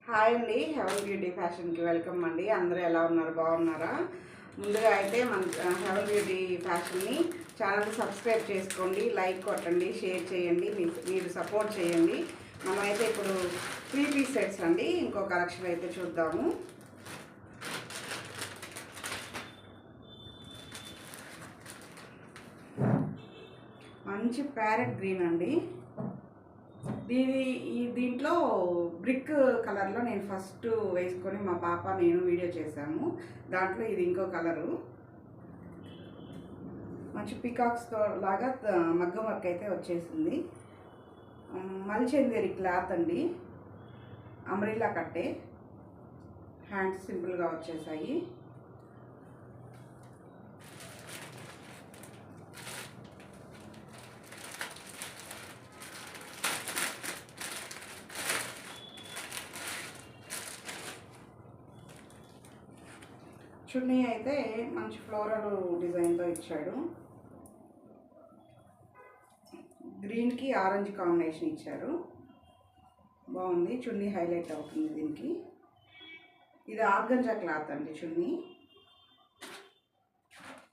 Hi అండి, haven beauty ఫ్యాషన్కి welcome అండి. అందరూ ఎలా ఉన్నారు? బాగున్నారా? ముందుగా అయితే మన హెవెన్ బ్యూటీ ఫ్యాషన్ని ఛానల్ సబ్స్క్రైబ్ చేసుకోండి, లైక్ కొట్టండి, షేర్ చేయండి, మీరు సపోర్ట్ చేయండి. మనమైతే ఇప్పుడు 3 పీస్ సెట్స్ అండి. ఇంకో కలెక్షన్ అయితే చూద్దాము. మంచి ప్యారెట్ గ్రీన్ అండి. దీంట్లో బ్రిక్ కలర్లో నేను ఫస్ట్ వేసుకొని మా పాప నేను వీడియో చేశాము. దాంట్లో ఇది ఇంకో కలరు. మంచి పికాక్స్తో లాగా మగ్గం వర్క్ అయితే వచ్చేసింది. మల్చందేరి క్లాత్ అండి, అంబ్రెల్లా కట్టే. హ్యాండ్స్ సింపుల్గా వచ్చేసాయి. చున్నీ అయితే మంచి ఫ్లోరల్ డిజైన్తో ఇచ్చాడు. గ్రీన్కి ఆరెంజ్ కాంబినేషన్ ఇచ్చారు. బాగుంది. చున్నీ హైలైట్ అవుతుంది దీనికి. ఇది ఆర్గంజా క్లాత్ అండి చున్నీ.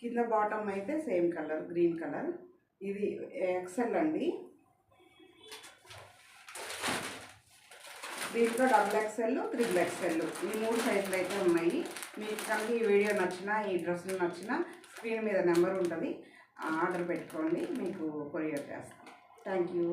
కింద బాటమ్ అయితే సేమ్ కలర్, గ్రీన్ కలర్. ఇది ఎక్సెల్ అండి. దీంట్లో XXL, XXL ఈ 3 సైజులు అయితే ఉన్నాయి. మీకు కనుక ఈ వీడియో నచ్చినా, ఈ డ్రెస్సులు నచ్చినా స్క్రీన్ మీద నెంబర్ ఉంటుంది, ఆర్డర్ పెట్టుకోండి, మీకు కొరియర్ చేస్తాం. Thank you.